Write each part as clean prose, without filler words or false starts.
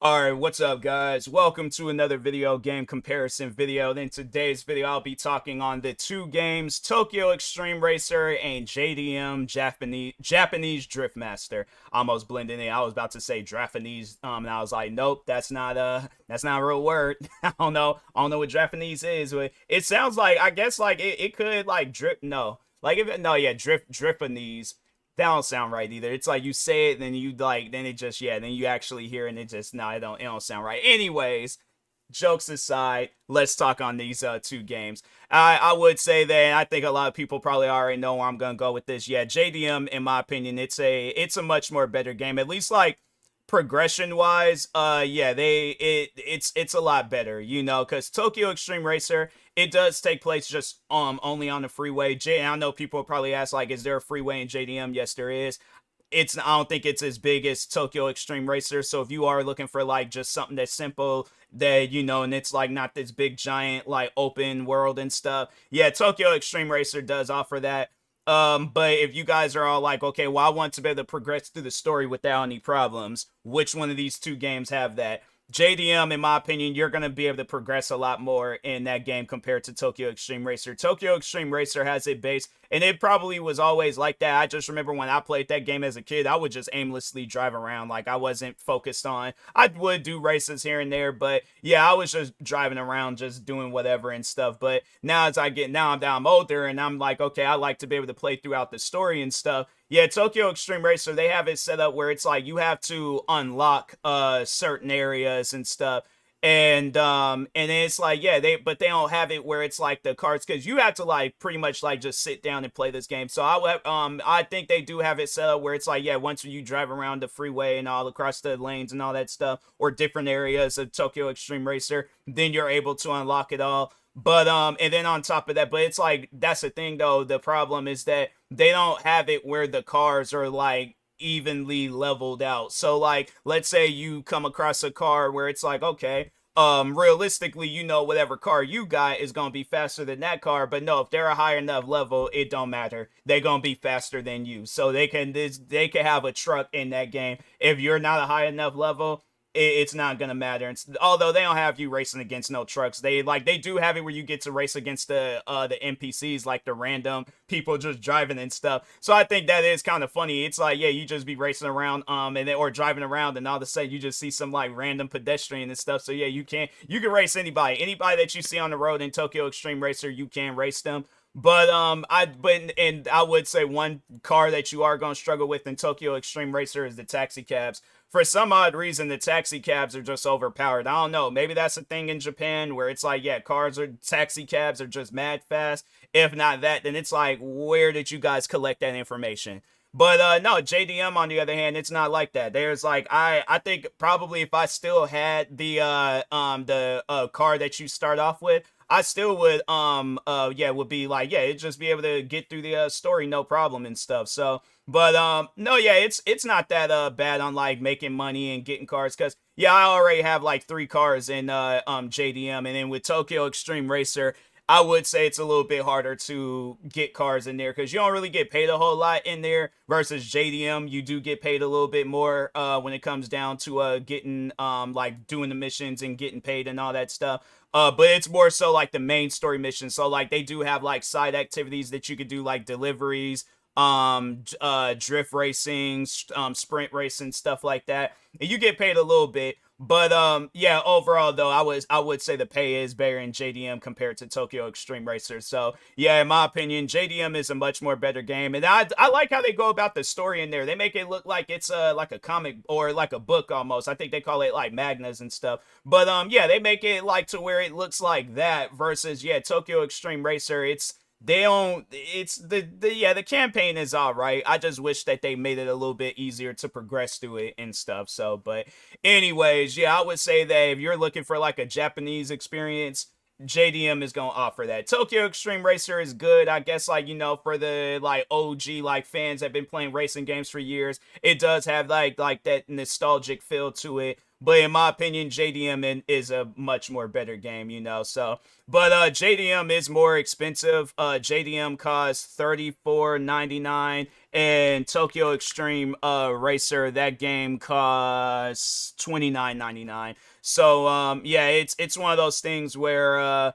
Alright, what's up guys? Welcome to another video game comparison video. In today's video, I'll be talking on the two games, Tokyo Extreme Racer and JDM Japanese Drift Master. Almost blended in. I was about to say Japanese, and I was like, nope, that's not a real word. I don't know what Japanese is, but it sounds like, I guess like it could like drip, no. Like if it, no, yeah, Dripanese. That don't sound right either. It's like you say it, then you like, then it just, yeah, then you actually hear it, and it just, no, it don't sound right. Anyways, jokes aside, let's talk on these two games. I would say that I think a lot of people probably already know where I'm gonna go with this. Yeah, JDM, in my opinion, it's a much more better game. At least like progression wise, yeah, it's a lot better, because Tokyo Extreme Racer, it does take place just only on the freeway. I know people probably ask, like, is there a freeway in JDM? Yes, there is. I don't think it's as big as Tokyo Extreme Racer. So if you are looking for like just something that's simple, that and it's like not this big giant like open world and stuff, yeah, Tokyo Extreme Racer does offer that. But if you guys are all like, okay, well, I want to be able to progress through the story without any problems, which one of these two games have that? JDM, in my opinion, you're going to be able to progress a lot more in that game compared to Tokyo Extreme Racer. Tokyo Extreme Racer has a base, and it probably was always like that. I just remember when I played that game as a kid, I would just aimlessly drive around. Like, I wasn't focused on, I would do races here and there, but yeah, I was just driving around, just doing whatever and stuff. But now I'm older, and I'm like, okay, I like to be able to play throughout the story and stuff. Yeah, Tokyo Extreme Racer, they have it set up where it's like you have to unlock certain areas and stuff. And it's like, yeah, they don't have it where it's like the cards, because you have to like pretty much like just sit down and play this game. So I think they do have it set up where it's like, yeah, once you drive around the freeway and all across the lanes and all that stuff, or different areas of Tokyo Extreme Racer, then you're able to unlock it all. But and then on top of that, but it's like, that's the thing though, the problem is that they don't have it where the cars are like evenly leveled out. So like, let's say you come across a car where it's like, okay, realistically, whatever car you got is gonna be faster than that car, but no, if they're a high enough level, it don't matter, they're gonna be faster than you. So they can have a truck in that game. If you're not a high enough level, it's not gonna matter. Although they don't have you racing against no trucks, they do have it where you get to race against the NPCs, like the random people just driving and stuff. So I think that is kind of funny. It's like, yeah, you just be racing around and then, or driving around, and all of a sudden you just see some like random pedestrian and stuff. So yeah, you can race anybody that you see on the road in Tokyo Extreme Racer. You can race them. But I would say one car that you are gonna struggle with in Tokyo Extreme Racer is the taxi cabs. For some odd reason, the taxi cabs are just overpowered. I don't know. Maybe that's a thing in Japan where it's like, yeah, taxi cabs are just mad fast. If not that, then it's like, where did you guys collect that information? But no, JDM on the other hand, it's not like that. There's like, I think probably if I still had the car that you start off with, I still would be like, yeah, it'd just be able to get through the story no problem and stuff. So, but no, yeah, it's not that bad on like making money and getting cars, because yeah, I already have like 3 cars in JDM, and then with Tokyo Extreme Racer, I would say it's a little bit harder to get cars in there, because you don't really get paid a whole lot in there, versus JDM, you do get paid a little bit more when it comes down to getting like doing the missions and getting paid and all that stuff. But it's more so like the main story mission. So like they do have like side activities that you could do, like deliveries, drift racing, sprint racing, stuff like that. And you get paid a little bit. But yeah, overall though, I would say the pay is better in JDM compared to Tokyo Extreme Racer. So yeah, in my opinion, JDM is a much more better game, and I like how they go about the story in there. They make it look like it's like a comic or like a book almost. I think they call it like Magnas and stuff. But yeah, they make it like to where it looks like that, versus yeah, Tokyo Extreme Racer, it's they don't it's the campaign is all right. I just wish that they made it a little bit easier to progress through it and stuff. So but anyways, yeah, I would say that if you're looking for like a Japanese experience, JDM is gonna offer that. Tokyo Extreme Racer is good, I guess, like, for the like OG like fans that have been playing racing games for years. It does have like that nostalgic feel to it. But in my opinion, JDM is a much more better game. So, but JDM is more expensive. JDM costs $34.99, And Tokyo Extreme Racer, that game costs $29.99. So yeah, it's one of those things where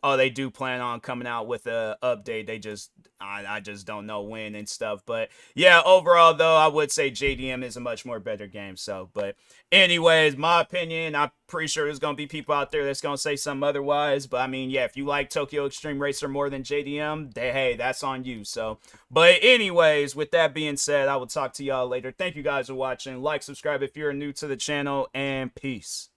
oh, they do plan on coming out with a update. They just I just don't know when and stuff. But yeah, overall though, I would say JDM is a much more better game. So, but anyways, my opinion, I'm pretty sure there's gonna be people out there that's gonna say something otherwise. But I mean, yeah, if you like Tokyo Extreme Racer more than JDM, hey, that's on you. So, but anyways, with that being said, I will talk to y'all later. Thank you guys for watching. Like, subscribe if you're new to the channel, and peace.